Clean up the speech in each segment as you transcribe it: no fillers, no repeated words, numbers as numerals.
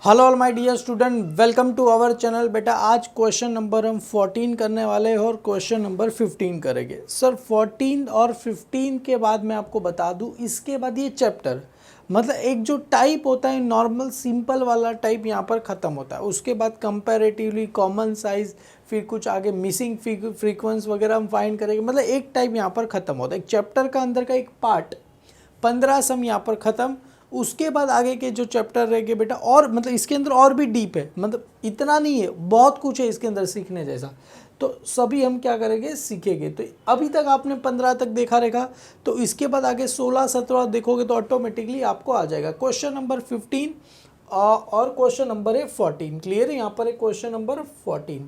Hello all my dear student, welcome to our channel. बेटा आज question number हम 14 करने वाले हैं और क्वेश्चन नंबर 15 करेंगे। सर 14 और 15 के बाद मैं आपको बता दूं, इसके बाद ये चैप्टर मतलब एक जो टाइप होता है नॉर्मल सिंपल वाला टाइप यहाँ पर ख़त्म होता है। उसके बाद कंपैरेटिवली कॉमन साइज, फिर कुछ आगे मिसिंग फ्रीक्वेंस वगैरह हम फाइंड करेंगे। मतलब एक टाइप यहाँ पर ख़त्म होता है, एक चैप्टर का अंदर का एक पार्ट 15 सम यहाँ पर ख़त्म। उसके बाद आगे के जो चैप्टर रहेंगे बेटा, और मतलब इसके अंदर और भी डीप है, मतलब इतना नहीं है, बहुत कुछ है इसके अंदर सीखने जैसा। तो सभी हम क्या करेंगे, सीखेंगे। तो अभी तक आपने 15 तक देखा रहेगा, तो इसके बाद आगे 16-17 देखोगे तो ऑटोमेटिकली आपको आ जाएगा क्वेश्चन नंबर 15 और क्वेश्चन नंबर है 14। क्लियर है? यहाँ पर है क्वेश्चन नंबर 14।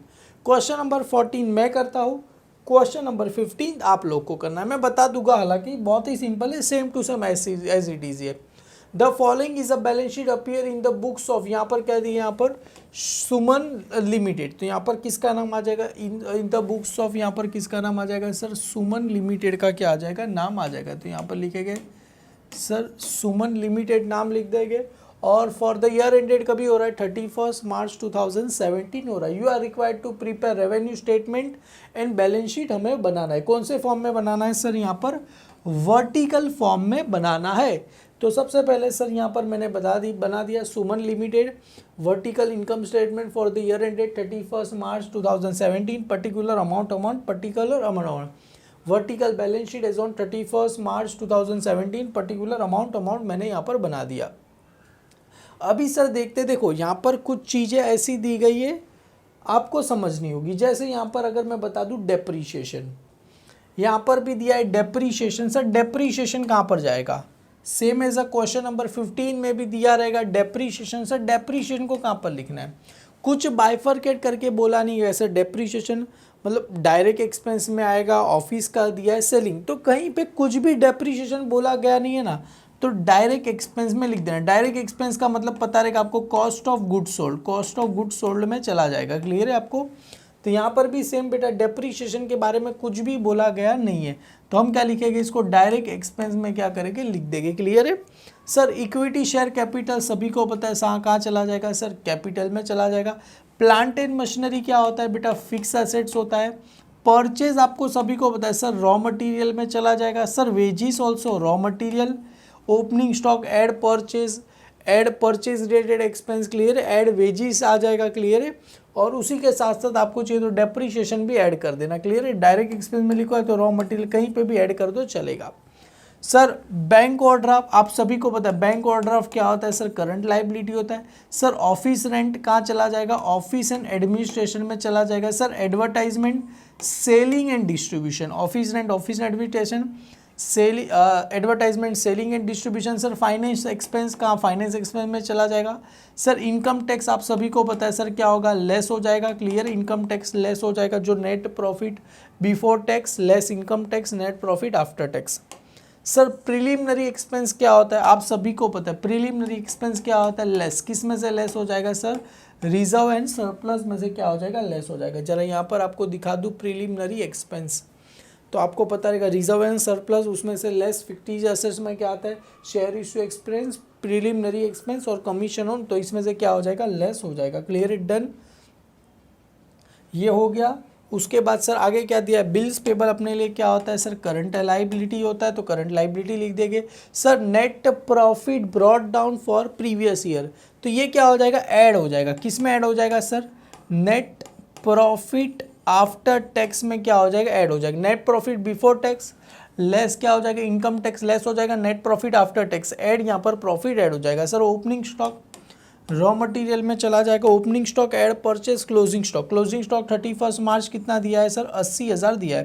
क्वेश्चन नंबर 14 मैं करता हूँ, क्वेश्चन नंबर 15 आप लोग को करना है। मैं बता दूंगा, हालांकि बहुत ही सिंपल है, same to same as it is है। The following is a balance sheet appear in the books of, यहाँ पर कह दिए यहाँ पर सुमन लिमिटेड। तो यहाँ पर किसका नाम आ जाएगा इन द बुक्स ऑफ, यहाँ पर किसका नाम आ जाएगा सर? सुमन लिमिटेड का क्या आ जाएगा? नाम आ जाएगा। तो यहाँ पर लिखेंगे सर सुमन लिमिटेड, नाम लिख देंगे। और फॉर द ईयर एंडेड कभी हो रहा है 31 मार्च 2017 हो रहा है। You are required to prepare revenue statement and balance sheet हमें बनाना है। कौन से फॉर्म में बनाना है सर? यहाँ पर वर्टिकल फॉर्म में बनाना है। तो सबसे पहले सर यहाँ पर मैंने बना दिया Suman limited vertical income statement for the year ended 31 March 2017, particular amount particular amount, vertical balance sheet as on 31 March 2017, particular amount मैंने यहाँ पर बना दिया। अभी सर देखो यहाँ पर कुछ चीज़ें ऐसी दी गई है आपको समझनी होगी। जैसे यहाँ पर अगर मैं बता दूँ डेप्रीशिएशन, यहाँ पर भी दिया है डेप्रीशिएशन। सर डेप्रीशिएशन कहाँ पर जाएगा? Same as a question number 15 में भी दिया रहेगा डेप्रीशिएशन। सर डेप्रीशिएशन को कहाँ पर लिखना है? कुछ बाइफरकेट करके बोला नहीं है। सर डेप्रीशिएशन मतलब डायरेक्ट एक्सपेंस में आएगा, ऑफिस का दिया है सेलिंग, तो कहीं पे कुछ भी डेप्रीशिएशन बोला गया नहीं है ना, तो डायरेक्ट एक्सपेंस में लिख देना। डायरेक्ट एक्सपेंस का मतलब पता रहेगा आपको, cost of goods sold, cost of goods sold में चला जाएगा। क्लियर है आपको? तो यहाँ पर भी सेम बेटा डेप्रीशिएशन के बारे में कुछ भी बोला गया नहीं है, तो हम क्या लिखेंगे? इसको डायरेक्ट एक्सपेंस में क्या करेंगे? लिख देंगे। क्लियर है सर? इक्विटी शेयर कैपिटल सभी को पता है कहाँ चला जाएगा सर? कैपिटल में चला जाएगा। प्लांट एंड मशीनरी क्या होता है बेटा? फिक्स एसेट्स होता है। परचेज आपको सभी को पता है सर, रॉ मटेरियल में चला जाएगा। Sir wages also raw material. Opening stock add purchase related expense. Clear है? एड वेजिस आ जाएगा। क्लियर है? और उसी के साथ साथ आपको चाहिए तो डेप्रीशिएशन भी ऐड कर देना। क्लियर है? डायरेक्ट एक्सपेंस में लिखा है तो रॉ मटेरियल कहीं पे भी ऐड कर दो चलेगा। सर बैंक ओवरड्राफ्ट आप सभी को पता है, बैंक ओवरड्राफ्ट क्या होता है सर? करंट लायबिलिटी होता है। सर ऑफिस रेंट कहाँ चला जाएगा? ऑफिस एंड एडमिनिस्ट्रेशन में चला जाएगा। Sir advertisement, selling and distribution, office rent office and administration, advertisement, selling and distribution. Sir finance expense कहाँ? फाइनेंस एक्सपेंस में चला जाएगा। सर इनकम टैक्स आप सभी को पता है सर क्या होगा? लेस हो जाएगा। क्लियर? इनकम टैक्स लेस हो जाएगा, जो net profit before tax less income tax net profit after tax. Sir preliminary expense क्या होता है? आप सभी को पता है प्रिलिमिनरी एक्सपेंस क्या होता है? लेस। किस में से लेस हो जाएगा सर? रिजर्व एंड सरप्लस में से क्या हो जाएगा? लेस हो जाएगा। जरा यहाँ पर आपको दिखा दूँ प्रिलिमिनरी एक्सपेंस, तो आपको पता रहेगा रिजर्व एंड सरप्लस, उसमें से लेस। फिक्टिज एसेट्स में क्या आता है? Share issue expense, preliminary expense और कमीशन ऑन, तो इसमें से क्या हो जाएगा? लेस हो जाएगा। क्लियर? डन, ये हो गया। उसके बाद सर आगे क्या दिया है? बिल्स पेबल अपने लिए क्या होता है सर? करंट लायबिलिटी होता है, तो करंट लायबिलिटी लिख देंगे। Sir net profit brought down for previous year, तो ये क्या हो जाएगा? ऐड हो जाएगा। किस में ऐड हो जाएगा sir? Net profit after tax में क्या हो जाएगा? ऐड हो जाएगा। Net profit before tax less क्या हो जाएगा? इनकम टैक्स लेस हो जाएगा। Net profit after tax add, यहाँ पर प्रॉफिट ऐड हो जाएगा। Sir opening stock raw material में चला जाएगा। Opening stock add purchase closing stock 31 मार्च कितना दिया है सर? 80,000 दिया है।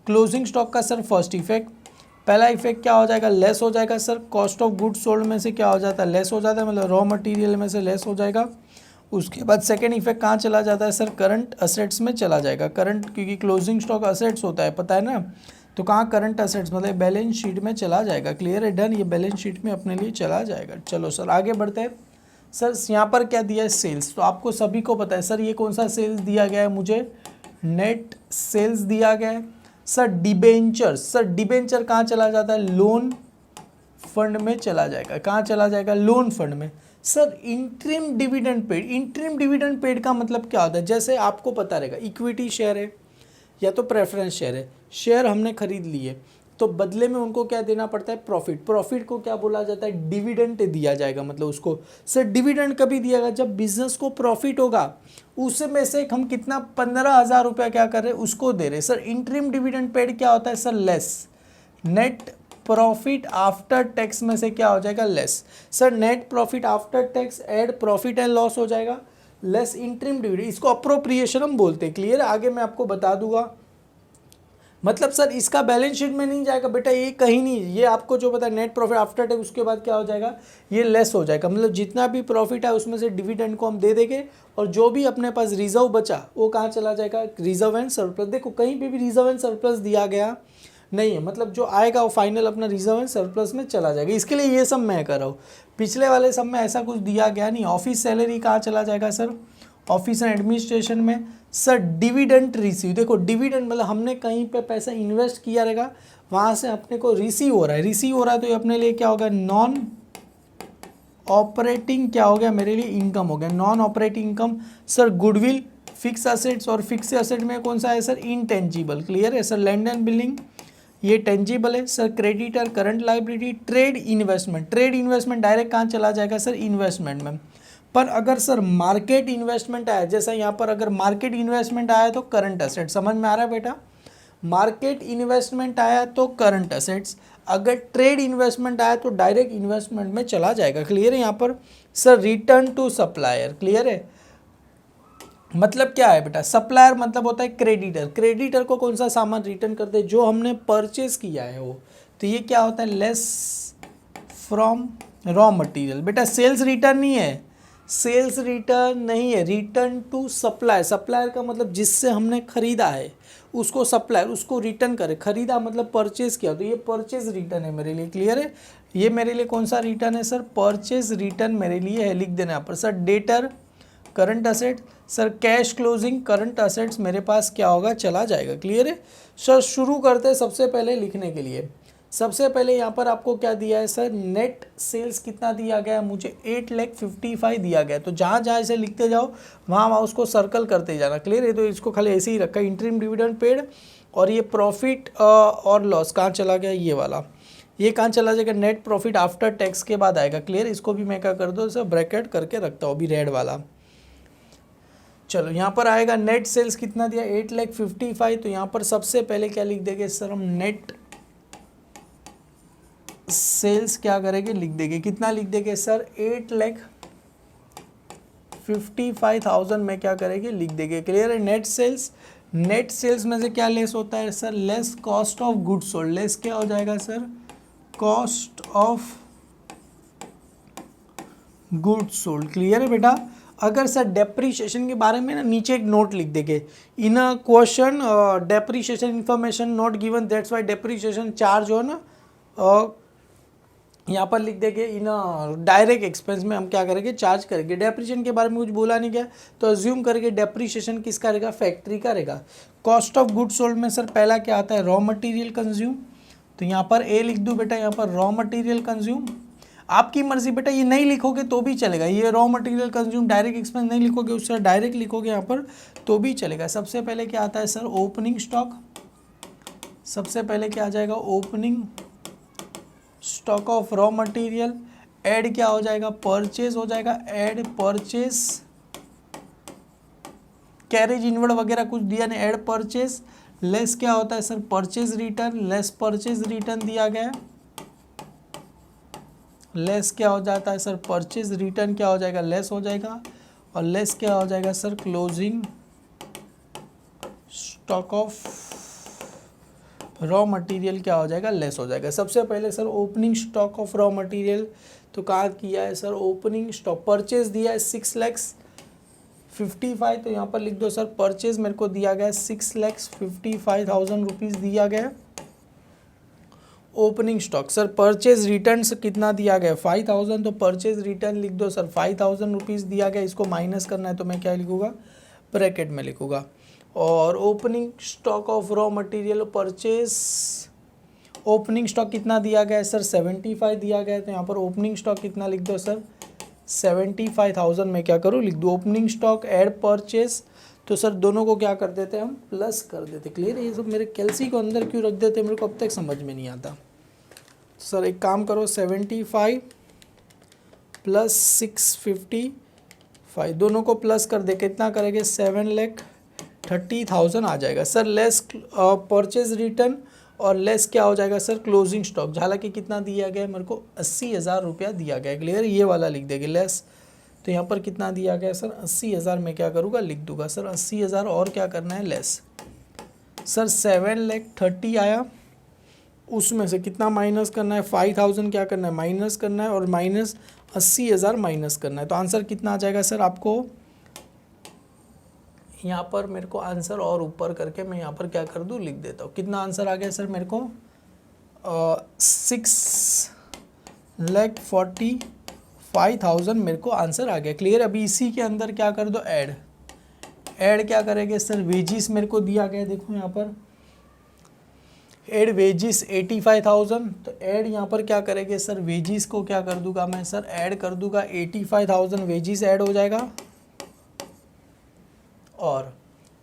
क्लोजिंग स्टॉक का सर फर्स्ट इफेक्ट, पहला इफेक्ट क्या हो जाएगा? लेस हो जाएगा। Sir cost of goods sold में से क्या हो जाता है? लेस हो जाता है, मतलब रॉ मटेरियल में से लेस हो जाएगा। उसके बाद सेकेंड इफेक्ट कहाँ चला जाता है सर? करंट असेट्स में चला जाएगा। करंट, क्योंकि क्लोजिंग स्टॉक असेट्स होता है, पता है ना, तो कहाँ? करंट असेट्स मतलब बैलेंस शीट में चला जाएगा। क्लियर है? डन, ये बैलेंस शीट में अपने लिए चला जाएगा। चलो सर आगे बढ़ते हैं। सर यहाँ पर क्या दिया है? सेल्स, तो आपको सभी को पता है सर ये कौन सा सेल्स दिया गया है मुझे? नेट सेल्स दिया गया है। सर डिबेंचर, सर डिबेंचर कहाँ चला जाता है? लोन फंड में चला जाएगा। कहाँ चला जाएगा? लोन फंड में। Sir interim dividend paid, interim dividend paid का मतलब क्या होता है? जैसे आपको पता रहेगा इक्विटी शेयर है या तो प्रेफरेंस शेयर है, शेयर हमने खरीद लिए तो बदले में उनको क्या देना पड़ता है? प्रॉफिट। प्रॉफिट को क्या बोला जाता है? डिविडेंड दिया जाएगा। मतलब उसको सर डिविडेंड कभी दिया जाएगा? जब बिजनेस को प्रॉफिट होगा उसमें से हम कितना 15,000 रुपया क्या कर रहे हैं? उसको दे रहे हैं। सर इंटरिम डिविडेंड पेड क्या होता है? Sir less net profit after tax में से क्या हो जाएगा? Less. Sir net profit after tax add profit and loss हो जाएगा, लेस इंटरिम डिविडेंड, इसको अप्रोप्रिएशन हम बोलते हैं। क्लियर है? आगे मैं आपको बता दूंगा। मतलब सर इसका बैलेंस शीट में नहीं जाएगा बेटा, ये कहीं नहीं, ये आपको जो पता है नेट प्रॉफिट आफ्टर टैक्स उसके बाद क्या हो जाएगा? ये लेस हो जाएगा। मतलब जितना भी प्रॉफिट है उसमें से डिविडेंड को हम दे देंगे और जो भी अपने पास रिजर्व बचा वो कहाँ चला जाएगा? Reserve and surplus. देखो कहीं पे भी रिजर्व एंड सरप्लस दिया गया नहीं है, मतलब जो आएगा वो फाइनल अपना रिजर्व एंड सरप्लस में चला जाएगा। इसके लिए ये सब मैं कर रहा हूँ, पिछले वाले सब में ऐसा कुछ दिया गया नहीं। ऑफिस सैलरी कहाँ चला जाएगा सर? ऑफिस एंड एडमिनिस्ट्रेशन में। सर डिविडेंड रिसीव, देखो डिविडेंड मतलब हमने कहीं पे पैसा इन्वेस्ट किया रहेगा, वहाँ से अपने को रिसीव हो रहा है, रिसीव हो रहा है तो ये अपने लिए क्या होगा? नॉन ऑपरेटिंग क्या हो गया? मेरे लिए इनकम हो गया, non operating income. Sir goodwill, fix assets, और फिक्स असेट में कौन सा है सर? इनटेंजिबल। क्लियर है? सर लैंड एंड बिल्डिंग ये टेंजिबल है। Sir creditor, current liability, trade investment, trade investment direct कहाँ चला जाएगा सर? इन्वेस्टमेंट में। पर अगर सर मार्केट इन्वेस्टमेंट आया, जैसा यहाँ पर अगर मार्केट इन्वेस्टमेंट आया तो करंट असेट, समझ में आ रहा है बेटा? मार्केट इन्वेस्टमेंट आया तो करंट असेट्स, अगर ट्रेड इन्वेस्टमेंट आया तो डायरेक्ट इन्वेस्टमेंट में चला जाएगा। क्लियर है? यहाँ पर sir return to supplier. Clear है? मतलब क्या है बेटा? सप्लायर मतलब होता है क्रेडिटर, क्रेडिटर को कौन सा सामान रिटर्न करते हैं? जो हमने परचेज किया है वो। तो ये क्या होता है? Less from raw material. बेटा सेल्स रिटर्न नहीं है, सेल्स रिटर्न नहीं है, रिटर्न टू सप्लायर। सप्लायर का मतलब जिससे हमने खरीदा है उसको सप्लायर उसको रिटर्न करे। खरीदा मतलब परचेज किया, तो ये परचेज रिटर्न है मेरे लिए। क्लियर है? ये मेरे लिए कौन सा रिटर्न है सर? परचेज रिटर्न मेरे लिए है, लिख देना यहाँ पर। Sir debtor current asset, sir cash closing current assets मेरे पास क्या होगा? चला जाएगा। क्लियर है? सर शुरू करते हैं सबसे पहले लिखने के लिए। सबसे पहले यहाँ पर आपको क्या दिया है सर? नेट सेल्स कितना दिया गया है? मुझे 8,55,000 दिया गया है। तो जहाँ जहाँ इसे लिखते जाओ वहाँ वहाँ उसको सर्कल करते जाना। क्लियर है? तो इसको खाली ऐसे ही रखा है, इंटरिम डिविडेंड पेड। और ये प्रॉफिट और लॉस कहाँ चला गया? ये वाला, ये कहाँ चला जाएगा? नेट प्रॉफिट आफ्टर टैक्स के बाद आएगा। क्लियर? इसको भी मैं क्या कर दो सर? ब्रैकेट करके रखता हूँ अभी रेड वाला। चलो यहाँ पर आएगा नेट सेल्स कितना दिया? 8,55,000। तो यहाँ पर सबसे पहले क्या लिख देंगे सर? हम नेट सेल्स क्या करेंगे? लिख देंगे, कितना लिख देंगे सर? 8,55,000 में क्या करेंगे? लिख देंगे। क्लियर है? नेट सेल्स, नेट सेल्स में से क्या लेस होता है sir? Less cost of goods sold. Less क्या हो जाएगा sir? Cost of goods sold. Clear है बेटा? अगर सर डेप्रीशिएशन के बारे में ना नीचे एक नोट लिख देंगे, in a question depreciation information not given, that's why depreciation charge हो ना, यहाँ पर लिख देंगे इन डायरेक्ट एक्सपेंस में हम क्या करेंगे? चार्ज करेंगे। डेप्रीशिएशन के बारे में कुछ बोला नहीं गया तो अज्यूम करके डेप्रीशिएशन किसका रहेगा? फैक्ट्री का रहेगा। कॉस्ट ऑफ गुड्स सोल्ड में सर पहला क्या आता है? Raw material consume. तो यहाँ पर ए लिख दूँ बेटा, यहाँ पर रॉ मटेरियल कंज्यूम। आपकी मर्जी बेटा, ये नहीं लिखोगे तो भी चलेगा, ये raw material consume direct expense नहीं लिखोगे, उससे डायरेक्ट लिखोगे यहाँ पर तो भी चलेगा। सबसे पहले क्या आता है सर? Opening stock. सबसे पहले क्या आ जाएगा? Opening stock of raw material. Add क्या हो जाएगा? परचेज हो जाएगा। ऐड परचेज, कैरेज इनवर्ड वगैरह कुछ दिया नहीं, ऐड परचेज। लेस क्या होता है sir? Purchase return, less purchase return दिया गया। लेस क्या हो जाता है सर? परचेज रिटर्न क्या हो जाएगा? लेस हो जाएगा। और लेस क्या हो जाएगा sir? Closing stock of raw material क्या हो जाएगा? लेस हो जाएगा। सबसे पहले sir opening stock of raw material, तो कहाँ किया है सर? ओपनिंग स्टॉक परचेज दिया है 6,55,000, तो यहाँ पर लिख दो सर परचेज मेरे को दिया गया है 6,55,000 रुपीज़ दिया गया। Opening stock sir purchase return से कितना दिया गया? 5,000, तो परचेज रिटर्न लिख दो सर 5,000 रुपीज़ दिया गया। इसको माइनस करना है तो मैं क्या लिखूँगा? ब्रैकेट में लिखूँगा। और opening stock of raw material purchase, opening stock कितना दिया गया है सर? 75 दिया गया है, तो यहाँ पर ओपनिंग स्टॉक कितना लिख दो सर? 75,000 मैं क्या करूँ लिख दूँ। ओपनिंग स्टॉक ऐड परचेस, तो सर दोनों को क्या कर देते हैं हम प्लस कर देते। क्लियर है। ये सब मेरे कैलसी को अंदर क्यों रख देते मेरे को अब तक समझ में नहीं आता। सर एक काम करो 75 प्लस 655 दोनों को प्लस कर दे, कितना करेंगे 7,30,000 आ जाएगा सर। लेस परचेज रिटर्न और लेस क्या हो जाएगा सर क्लोजिंग स्टॉक। हालांकि कितना दिया गया है मेरे को 80,000 रुपया दिया गया है। क्लियर, ये वाला लिख देंगे लेस। तो यहाँ पर कितना दिया गया सर 80,000 में क्या करूँगा लिख दूंगा सर 80,000 और क्या करना है लेस। सर 7,30,000 आया, उसमें से कितना माइनस करना है 5,000 क्या करना है माइनस करना है और माइनस 80,000 माइनस करना है। तो आंसर कितना आ जाएगा सर आपको यहाँ पर मेरे को आंसर और ऊपर करके मैं यहाँ पर क्या कर दूँ लिख देता हूँ। कितना आंसर आ गया सर मेरे को 6,45,000 मेरे को आंसर आ गया। क्लियर। अभी इसी के अंदर क्या कर दो ऐड क्या करेंगे सर वेजिस मेरे को दिया गया, देखो यहाँ पर ऐड वेजिस 85,000। तो ऐड यहाँ पर क्या करेंगे सर वेजिस को क्या कर दूंगा मैं सर ऐड कर दूंगा 85,000 वेजिस ऐड हो जाएगा और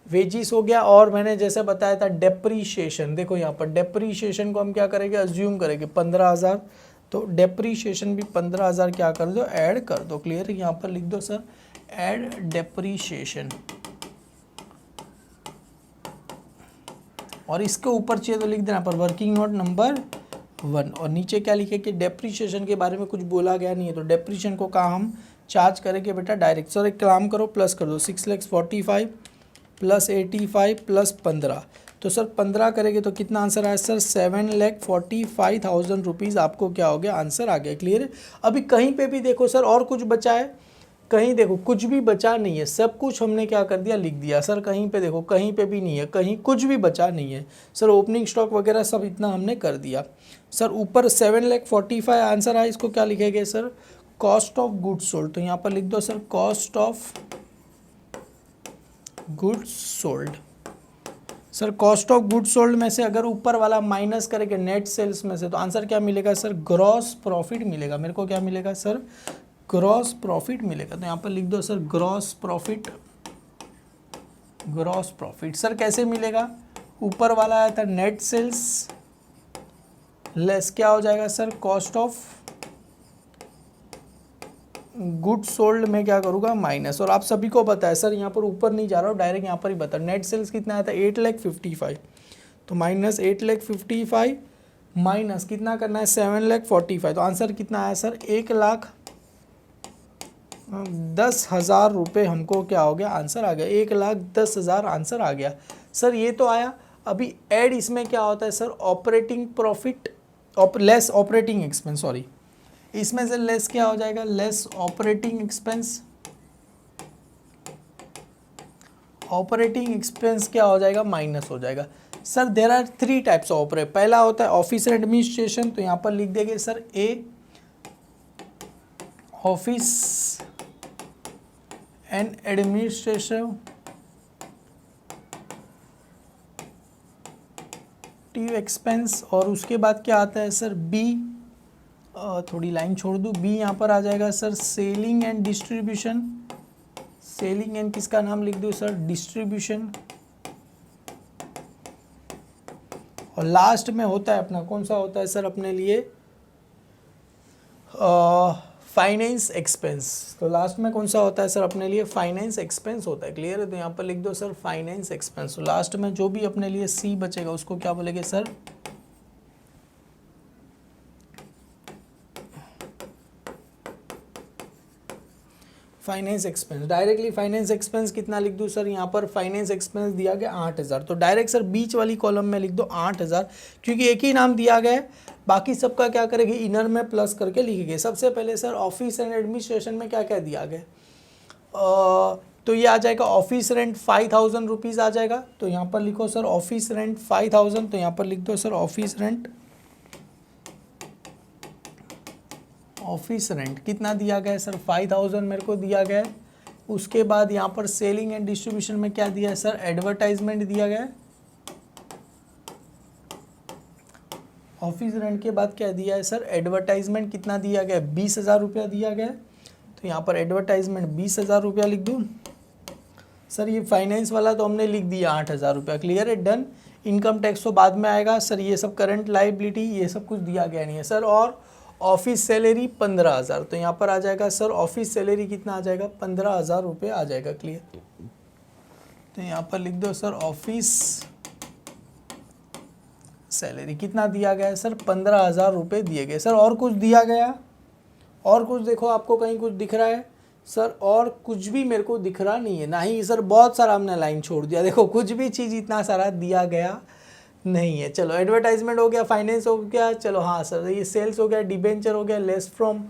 वेजिस हो गया। और मैंने जैसे बताया था डेप्रीशिएशन, देखो यहाँ पर डेप्रीशिएशन को हम क्या करेंगे अज्यूम करेंगे 15,000। तो डेप्रीशिएशन भी 15,000 क्या कर दो ऐड कर दो। क्लियर। यहाँ पर लिख दो सर ऐड डेप्रीशिएशन और इसके ऊपर चाहिए तो लिख देना पर वर्किंग नोट नंबर 1 और नीचे क्या लिखे कि डेप्रीशिएशन के बारे में कुछ बोला गया नहीं है। तो डेप्रीशिएशन को कहाँ हम चार्ज करेंगे बेटा डायरेक्ट। सर एक काम करो प्लस कर दो 6,45,000 प्लस 85 प्लस 15। तो सर 15 करेंगे तो कितना आंसर आया सर 7,45,000 रुपीज़ आपको क्या हो गया आंसर आ गया। क्लियर है। अभी कहीं पे भी देखो सर और कुछ बचा है, कहीं देखो कुछ भी बचा नहीं है, सब कुछ हमने क्या कर दिया लिख दिया। सर कहीं पे देखो कहीं पे भी नहीं है, कहीं कुछ भी बचा नहीं है सर। ओपनिंग स्टॉक वगैरह सब इतना हमने कर दिया। सर ऊपर 7,45,000 आंसर आया, इसको क्या लिखेंगे sir cost of goods sold. तो यहाँ पर लिख दो sir cost of goods sold. Sir cost of goods sold में से अगर ऊपर वाला माइनस करेंगे नेट सेल्स में से तो आंसर क्या मिलेगा सर ग्रॉस प्रॉफिट मिलेगा। मेरे को क्या मिलेगा सर ग्रॉस प्रॉफिट मिलेगा। तो यहाँ पर लिख दो sir gross profit. Gross profit sir कैसे मिलेगा, ऊपर वाला आया था नेट सेल्स लेस क्या हो जाएगा sir cost of good sold में क्या करूँगा माइनस। और आप सभी को पता है सर यहाँ पर ऊपर नहीं जा रहा हूँ डायरेक्ट यहाँ पर ही बता। नेट सेल्स कितना आया था 8,55,000 तो माइनस 8,55,000 माइनस कितना करना है 7,45,000। तो आंसर कितना आया सर 1,10,000 रुपये हमको क्या हो गया आंसर आ गया। 1,10,000 आंसर आ गया सर। ये तो आया। अभी ऐड इसमें क्या होता है sir operating profit less operating expense, sorry इसमें से लेस क्या हो जाएगा less operating expense. Operating expense क्या हो जाएगा माइनस हो जाएगा। Sir there are 3 types of operate. पहला होता है ऑफिस एंड एडमिनिस्ट्रेशन, तो यहाँ पर लिख देंगे sir A office and administration expense. और उसके बाद क्या आता है सर बी, थोड़ी लाइन छोड़ दूँ, बी यहाँ पर आ जाएगा sir selling and distribution. Selling and किसका नाम लिख दूँ सर डिस्ट्रीब्यूशन। और लास्ट में होता है अपना कौन सा होता है सर अपने लिए फाइनेंस एक्सपेंस। तो लास्ट में कौन सा होता है सर अपने लिए फाइनेंस एक्सपेंस होता है। क्लियर है। तो यहाँ पर लिख दो सर फाइनेंस एक्सपेंस। तो लास्ट में जो भी अपने लिए सी बचेगा उसको क्या बोलेंगे sir finance expense. Directly finance expense कितना लिख दूँ सर यहाँ पर फाइनेंस एक्सपेंस दिया गया 8,000। तो डायरेक्ट सर बीच वाली कॉलम में लिख दो 8,000 क्योंकि एक ही नाम दिया गया है, बाकी सबका क्या करेंगे इनर में प्लस करके लिखेंगे। सबसे पहले सर ऑफिस एंड एडमिनिस्ट्रेशन में क्या क्या दिया गया तो ये आ जाएगा ऑफिस रेंट 5,000 रुपीज़ आ जाएगा। तो यहाँ पर लिखो सर ऑफिस रेंट 5,000। तो यहाँ पर लिख दो sir office rent. Office rent कितना दिया गया है सर 5,000 मेरे को दिया गया है। उसके बाद यहाँ पर सेलिंग एंड डिस्ट्रीब्यूशन में क्या दिया है सर एडवर्टाइजमेंट दिया गया है। ऑफिस रेंट के बाद क्या दिया है सर एडवर्टाइजमेंट कितना दिया गया है 20,000 रुपया दिया गया है। तो यहाँ पर एडवर्टाइजमेंट 20,000 रुपया लिख दूँ। सर ये फाइनेंस वाला तो हमने लिख दिया 8,000 रुपया, क्लियर है, डन। इनकम टैक्स तो बाद में आएगा। सर ये सब करंट लाइबिलिटी ये सब कुछ दिया गया नहीं है सर। और ऑफिस सैलरी 15,000, तो यहाँ पर आ जाएगा सर ऑफिस सैलरी कितना आ जाएगा, 15,000 रुपये आ जाएगा, क्लियर। तो यहाँ पर लिख दो सर ऑफिस सैलरी कितना दिया गया है सर, 15,000 रुपये दिए गए। सर और कुछ दिया गया, और कुछ देखो आपको कहीं कुछ दिख रहा है सर? और कुछ भी मेरे को दिख रहा नहीं है, ना ही सर, बहुत सारा हमने लाइन छोड़ दिया। देखो कुछ भी चीज़ इतना सारा दिया गया नहीं है। चलो एडवर्टाइजमेंट हो गया, फाइनेंस हो गया, चलो हाँ सर ये सेल्स हो गया, डिबेंचर हो गया, लेस फ्रॉम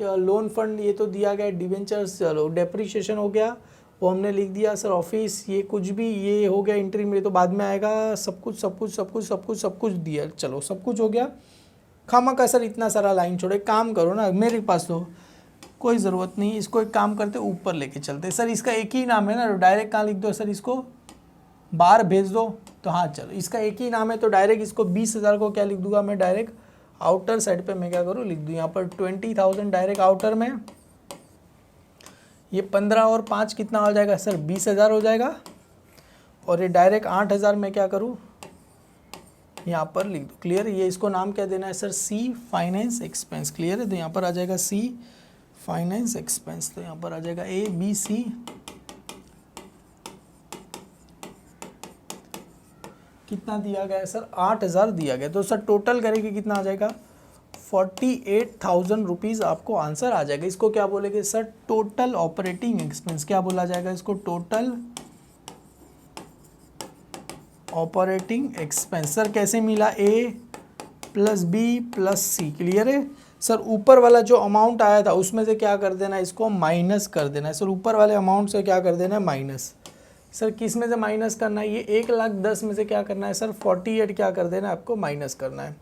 लोन फंड ये तो दिया गया, डिबेंचर्स, चलो डेप्रीशिएशन हो गया वो हमने लिख दिया सर। ऑफिस ये कुछ भी ये हो गया, इंट्री में तो बाद में आएगा। सब कुछ सब कुछ सब कुछ सब कुछ सब कुछ दिया, चलो सब कुछ हो गया। खामा का सर इतना सारा लाइन छोड़ो, एक काम करो ना, मेरे पास तो कोई ज़रूरत नहीं, इसको एक काम करते ऊपर लेके चलते। सर इसका एक ही नाम है ना, डायरेक्ट कहाँ लिख दो सर, इसको बाहर भेज दो। तो हाँ चलो इसका एक ही नाम है तो डायरेक्ट इसको 20,000 को क्या लिख दूंगा मैं, डायरेक्ट आउटर साइड पे मैं क्या करूँ लिख दूँ यहाँ पर 20,000 डायरेक्ट आउटर में। ये 15 और 5 कितना हो जाएगा सर, 20,000 हो जाएगा। और ये डायरेक्ट 8,000 में क्या करूँ यहाँ पर लिख दो, क्लियर। ये इसको नाम क्या देना है sir, C finance expense, clear है। तो यहाँ पर आ जाएगा सी फाइनेंस एक्सपेंस, तो यहाँ पर आ जाएगा ABC। कितना दिया गया है सर, 8,000 दिया गया। तो सर टोटल करेंगे कितना आ जाएगा, 48,000 रुपीज़ आपको आंसर आ जाएगा। इसको क्या बोलेंगे सर, टोटल ऑपरेटिंग एक्सपेंस। क्या बोला जाएगा इसको, टोटल ऑपरेटिंग एक्सपेंस। सर कैसे मिला, A + B + C, क्लियर है सर। ऊपर वाला जो अमाउंट आया था उसमें से क्या कर देना है, इसको माइनस कर देना है सर। ऊपर वाले अमाउंट से क्या कर देना है, माइनस। सर किस में से माइनस करना है, ये 1,10,000 में से क्या करना है सर, 48 क्या कर देना है आपको, माइनस करना है।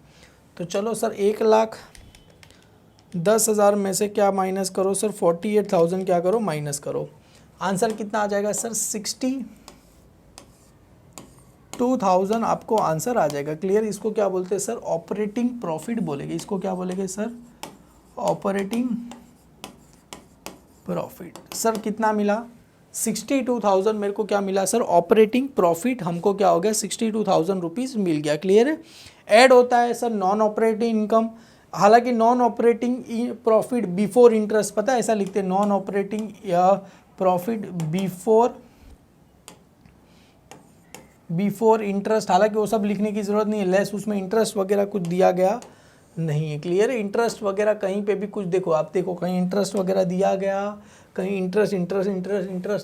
तो चलो सर 1,10,000 में से क्या माइनस करो सर, 48,000 क्या करो, माइनस करो। आंसर कितना आ जाएगा सर, 62,000 आपको आंसर आ जाएगा, क्लियर। इसको क्या बोलते हैं सर, ऑपरेटिंग प्रॉफिट बोलेंगे। इसको क्या बोलेंगे सर, ऑपरेटिंग प्रॉफिट। सर कितना मिला, 62,000 मेरे को क्या मिला सर, ऑपरेटिंग प्रॉफिट हमको क्या हो गया, 62,000 रुपीज़ मिल गया, क्लियर है। ऐड होता है सर नॉन ऑपरेटिंग इनकम, हालांकि non operating profit before interest, पता है ऐसा लिखते हैं, नॉन ऑपरेटिंग या प्रॉफिट बिफोर इंटरेस्ट। हालांकि वो सब लिखने की ज़रूरत नहीं है, लेस उसमें इंटरेस्ट वगैरह कुछ दिया गया नहीं है, क्लियर है। इंटरेस्ट वगैरह कहीं पे भी कुछ देखो, आप देखो कहीं इंटरेस्ट वगैरह दिया गया, कहीं इंटरेस्ट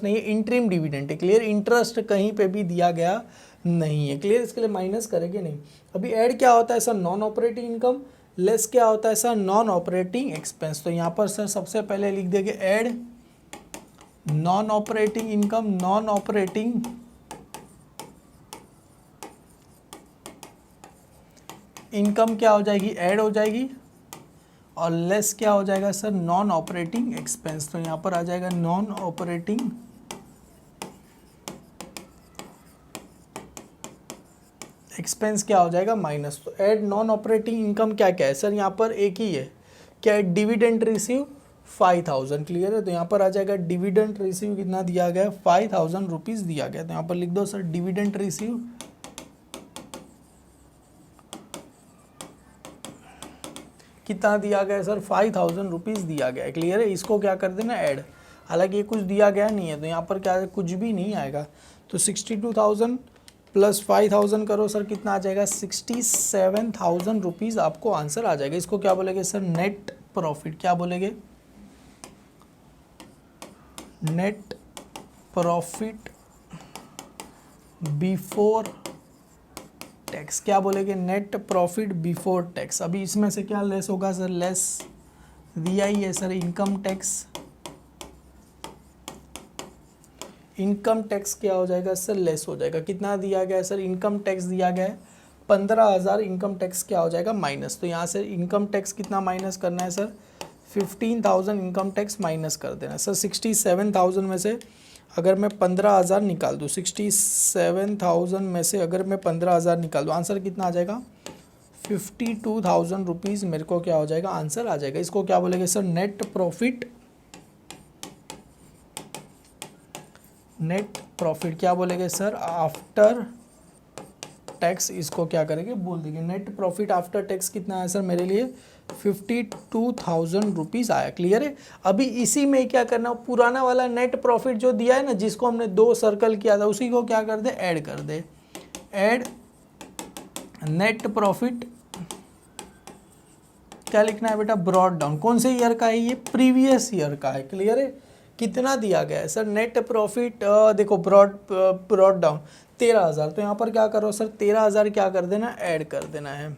नहीं है, इंटरिम डिविडेंड है, क्लियर। इंटरेस्ट कहीं पे भी दिया गया नहीं है, क्लियर। इसके लिए माइनस करेंगे नहीं। अभी ऐड क्या होता है sir, non operating income, less क्या होता है सर, नॉन ऑपरेटिंग एक्सपेंस। तो यहाँ पर सर सबसे पहले लिख देंगे add non operating income, non operating income क्या हो जाएगी, ऐड हो जाएगी, और लेस क्या हो जाएगा सर, नॉन ऑपरेटिंग एक्सपेंस। तो यहाँ पर आ जाएगा नॉन ऑपरेटिंग एक्सपेंस क्या हो जाएगा, माइनस। तो ऐड नॉन ऑपरेटिंग इनकम क्या क्या है सर, यहाँ पर एक ही है, क्या है, डिविडेंड रिसीव 5,000, क्लियर है। तो यहाँ पर आ जाएगा डिविडेंड रिसीव कितना दिया गया, 5,000 रुपीज़ दिया गया। तो यहाँ पर लिख दो सर डिविडेंड रिसीव कितना दिया गया सर, 5,000 रुपीज़ दिया गया है, क्लियर है। इसको क्या कर देना, ऐड। हालांकि ये कुछ दिया गया नहीं है तो यहाँ पर क्या है, कुछ भी नहीं आएगा। तो 62,000 + 5,000 करो सर, कितना आ जाएगा, 67,000 रुपीज़ आपको आंसर आ जाएगा। इसको क्या बोलेंगे सर, नेट प्रॉफिट। क्या बोलेंगे, नेट प्रॉफिट बिफोर टैक्स। क्या बोलेंगे, नेट प्रॉफिट बिफोर टैक्स। अभी इसमें से क्या लेस होगा सर, लेस VI है sir, income tax. Income tax क्या हो जाएगा सर, लेस हो जाएगा। कितना दिया गया है सर, इनकम टैक्स दिया गया है 15,000, इनकम टैक्स क्या हो जाएगा, माइनस। तो यहाँ से इनकम टैक्स कितना माइनस करना है सर, 15,000 इनकम टैक्स माइनस कर देना है सर। 67,000 में से अगर मैं 15,000 निकाल दूँ, 67,000 में से अगर मैं 15,000 निकाल दूँ, आंसर कितना आ जाएगा, 52,000 रुपीज़ मेरे को क्या हो जाएगा, आंसर आ जाएगा। इसको क्या बोलेंगे sir, net profit net profit क्या बोलेंगे सर, आफ्टर टैक्स, इसको क्या करेंगे बोल देंगे। नेट प्रॉफिट आफ्टर टैक्स कितना आया सर मेरे लिए, 52,000 रुपीज़ आया। क्लियर है। अभी इसी में क्या करना, पुराना वाला नेट प्रॉफिट जो दिया है ना, जिसको हमने 2 सर्कल किया था, उसी को क्या कर दे, ऐड कर दे। ऐड नेट प्रॉफिट, क्या लिखना है बेटा, ब्रॉड डाउन। कौन से ईयर का है ये, प्रीवियस ईयर का है। क्लियर है। कितना दिया गया है सर, नेट प्रॉफिट देखो ब्रॉड डाउन 13,000, तो यहाँ पर क्या करो सर, 13,000 क्या कर देना, ऐड कर देना है,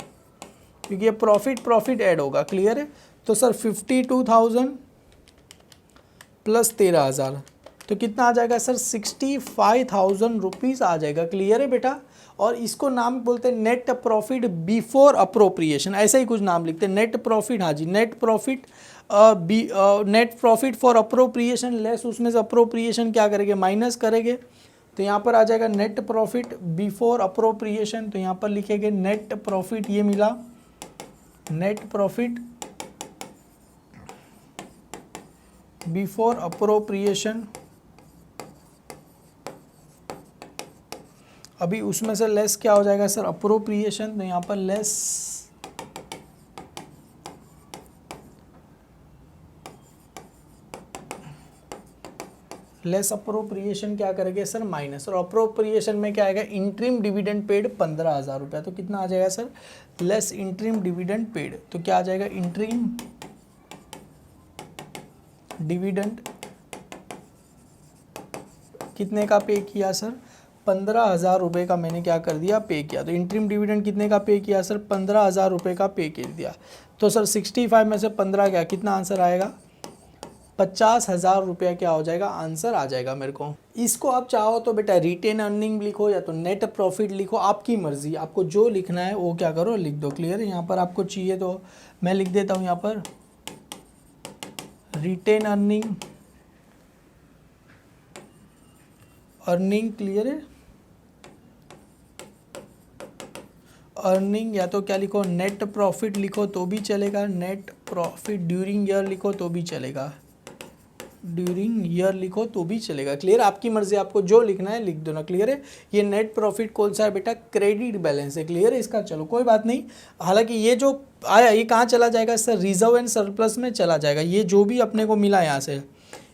क्योंकि ये प्रॉफिट ऐड होगा। क्लियर है। तो सर 52,000 प्लस 13,000 तो कितना आ जाएगा सर, 65,000 रुपीज़ आ जाएगा। क्लियर है बेटा। और इसको नाम बोलते हैं नेट प्रॉफिट बिफोर अप्रोप्रिएशन, ऐसा ही कुछ नाम लिखते हैं, नेट प्रॉफिट। हाँ जी, net profit for appropriation less, उसमें से अप्रोप्रिएशन क्या करेंगे, माइनस करेंगे। तो यहाँ पर आ जाएगा नेट प्रॉफिट बिफोर अप्रोप्रिएशन, तो यहाँ पर लिखेंगे नेट प्रॉफिट, ये मिला नेट प्रॉफिट बिफोर अप्रोप्रिएशन। अभी उसमें से लेस क्या हो जाएगा सर, अप्रोप्रिएशन, तो यहाँ पर लेस अप्रोप्रिएशन क्या करेंगे सर, माइनस। और अप्रोप्रिएशन में क्या आएगा, इंट्रीम डिविडेंड पेड 15,000 रुपया, तो कितना आ जाएगा sir, less interim dividend paid, तो क्या आ जाएगा, इंट्रीम डिविडेंड कितने का पे किया सर, 15,000 रुपये का मैंने क्या कर दिया, पे किया। तो इंट्रीम डिविडेंड कितने का पे किया सर, 15,000 रुपये का पे कर दिया। तो सर 65 में से 15 गया, कितना आंसर आएगा, 50,000 रुपया क्या हो जाएगा, आंसर आ जाएगा मेरे को। इसको आप चाहो तो बेटा रिटेन अर्निंग लिखो या तो नेट प्रॉफिट लिखो, आपकी मर्जी, आपको जो लिखना है वो क्या करो लिख दो। क्लियर है। यहाँ पर आपको चाहिए तो मैं लिख देता हूँ यहाँ पर रिटेन अर्निंग। क्लियर है। अर्निंग या तो क्या लिखो, नेट प्रॉफिट लिखो तो भी चलेगा, नेट प्रॉफिट ड्यूरिंग ईयर लिखो तो भी चलेगा, ड्यूरिंग ईयर लिखो तो भी चलेगा। क्लियर, आपकी मर्जी, आपको जो लिखना है लिख दो ना। क्लियर है। ये नेट प्रॉफिट कौन सा है बेटा, क्रेडिट बैलेंस है। क्लियर है इसका, चलो कोई बात नहीं। हालांकि ये जो आया ये कहाँ चला जाएगा सर, रिजर्व एंड सरप्लस में चला जाएगा। ये जो भी अपने को मिला यहाँ से,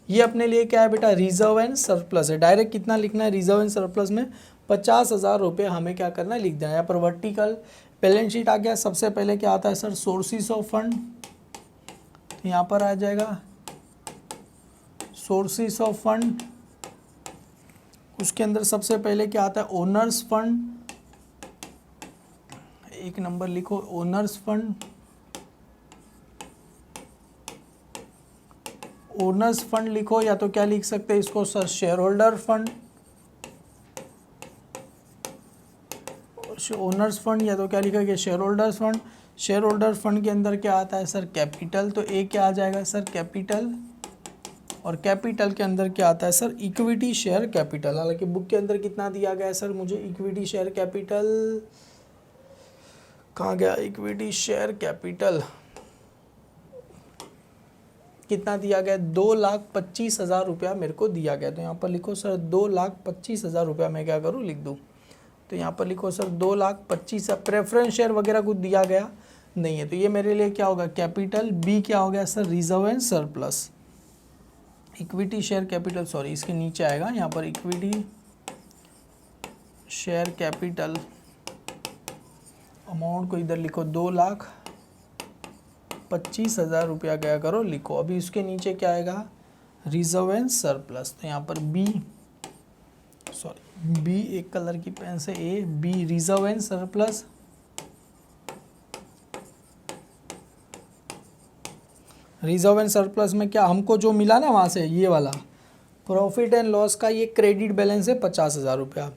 ये अपने लिए क्या है बेटा, रिजर्व एंड सरप्लस है। डायरेक्ट कितना लिखना है रिजर्व एंड सरप्लस में, 50,000 रुपये हमें क्या करना है, लिख देना है। यहाँ पर वर्टिकल बैलेंस शीट आ गया। सबसे पहले क्या आता है सर, सोर्सेस ऑफ फंड, तो यहाँ पर आ जाएगा सोर्सेस ऑफ फंड। उसके अंदर सबसे पहले क्या आता है, ओनर्स फंड, एक नंबर लिखो ओनर्स फंड। ओनर्स फंड लिखो या तो क्या लिख सकते हैं इसको sir, share holder fund. Owner's fund या तो क्या लिखा, share holders fund. Share holder fund के अंदर क्या आता है सर, कैपिटल, तो ए क्या आ जाएगा सर, कैपिटल। और कैपिटल के अंदर क्या आता है सर, इक्विटी शेयर कैपिटल। हालांकि बुक के अंदर कितना दिया गया है सर मुझे, इक्विटी शेयर कैपिटल कहाँ गया, इक्विटी शेयर कैपिटल कितना दिया गया, 2,25,000 रुपया मेरे को दिया गया। तो यहाँ पर लिखो सर 2,25,000 रुपया मैं क्या करूँ लिख दूँ। तो यहाँ पर लिखो सर 2,25,000, प्रेफरेंस शेयर वगैरह कुछ दिया गया नहीं है, तो ये मेरे लिए क्या होगा, कैपिटल। बी क्या हो गया sir, reserve and surplus. Equity share capital, sorry इसके नीचे आएगा यहाँ पर, इक्विटी शेयर कैपिटल अमाउंट को इधर लिखो, 2,25,000 रुपया क्या करो लिखो। अभी उसके नीचे क्या आएगा, रिजर्व एंड सरप्लस। तो यहाँ पर बी, सॉरी बी एक कलर की पेन से, A B reserve and surplus. Reserve and surplus में क्या हमको जो मिला ना वहाँ से, ये वाला प्रॉफिट एंड लॉस का ये क्रेडिट बैलेंस है 50,000 रुपया।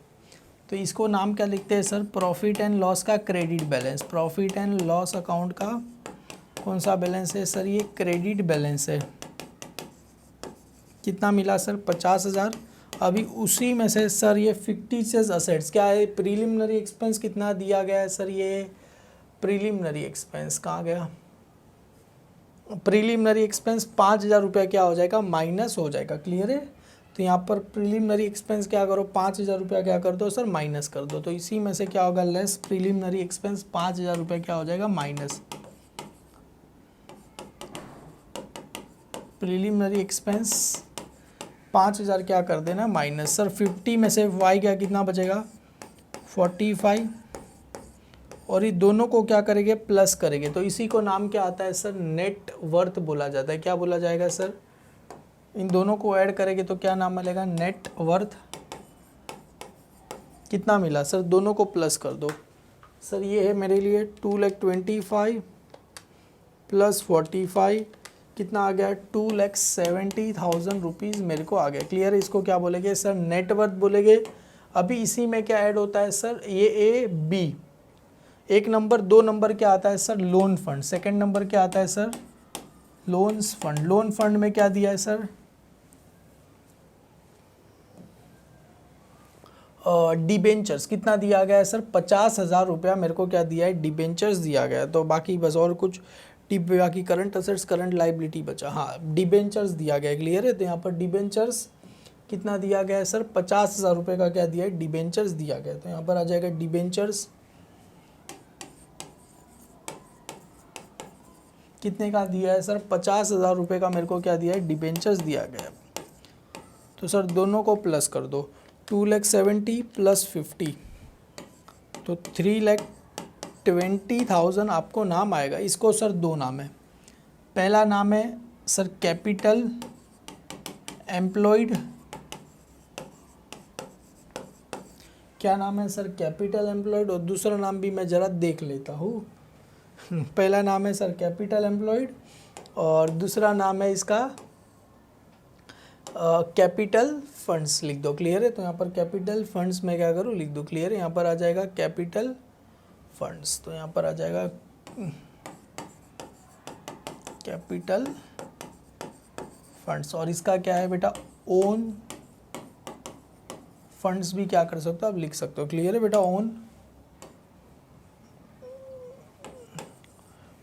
तो इसको नाम क्या लिखते हैं सर, प्रॉफिट एंड लॉस का credit balance. Profit and loss account का कौन सा बैलेंस है सर, ये क्रेडिट बैलेंस है। कितना मिला सर, 50,000। अभी उसी में से सर ये फिक्टिशियस असेट्स क्या है, प्रीलिमिनरी एक्सपेंस कितना दिया गया है सर, ये प्रीलिमिनरी एक्सपेंस कहाँ गया, प्रीलिमिनरी एक्सपेंस 5,000 रुपया क्या हो जाएगा, माइनस हो जाएगा। क्लियर है। तो तो यहाँ पर प्रिलिमिनरी एक्सपेंस क्या करो, 5,000 रुपया क्या कर दो सर, माइनस कर दो। तो इसी में से क्या होगा, लेस प्रिलिमिनरी एक्सपेंस 5,000 रुपया क्या हो जाएगा, माइनस प्रिलिमिनरी एक्सपेंस 5,000 क्या कर देना, माइनस। सर 50 में से वाई क्या कितना बचेगा, 45, और ये दोनों को क्या करेंगे, प्लस करेंगे। तो इसी को नाम क्या आता है सर, नेट वर्थ बोला जाता है। क्या बोला जाएगा सर, इन दोनों को ऐड करेंगे तो क्या नाम मिलेगा, नेट वर्थ। कितना मिला सर, दोनों को प्लस कर दो। सर ये है मेरे लिए 2,25,000 प्लस 45 कितना आ गया, 2,70,000 रुपीज़ मेरे को आ गया। क्लियर है, इसको क्या बोलेंगे सर, नेट वर्थ बोलेंगे। अभी इसी में क्या ऐड होता है सर, ये ए बी, एक नंबर, 2 नंबर क्या आता है sir, loan fund, second number क्या आता है sir, loans fund. Loan fund में क्या दिया है सर, डिबेंचर्स कितना दिया गया है सर, 50,000 रुपया मेरे को क्या दिया है, डिबेंचर्स दिया गया है। तो बाकी बस और कुछ बाकी करंट असेट्स करंट लाइबिलिटी बचा, हाँ डिबेंचर्स दिया गया है। क्लियर है, तो यहाँ पर डिबेंचर्स कितना दिया गया है सर, 50,000 रुपये का क्या दिया है, डिबेंचर्स दिया गया है। तो यहाँ पर आ जाएगा डिबेंचर्स कितने का दिया है सर, 50,000 रुपये का मेरे को क्या दिया है, डिबेंचर्स दिया गया है। तो सर दोनों को प्लस कर दो, 2,70,000 प्लस 50, तो 3,20,000 आपको नाम आएगा। इसको सर दो नाम है, पहला नाम है सर कैपिटल एम्प्लॉयड, क्या नाम है सर, कैपिटल एम्प्लॉयड, और दूसरा नाम भी मैं ज़रा देख लेता हूँ। पहला नाम है सर कैपिटल एम्प्लॉयड और दूसरा नाम है इसका कैपिटल फंड्स लिख दो। क्लियर है, तो यहाँ पर कैपिटल फंड्स में क्या करूँ, लिख दो। क्लियर है, यहाँ पर आ जाएगा कैपिटल फंड्स, तो यहाँ पर आ जाएगा कैपिटल फंड्स, और इसका क्या है बेटा, ओन फंड्स भी क्या कर सकते हो आप, लिख सकते हो। क्लियर है बेटा, ओन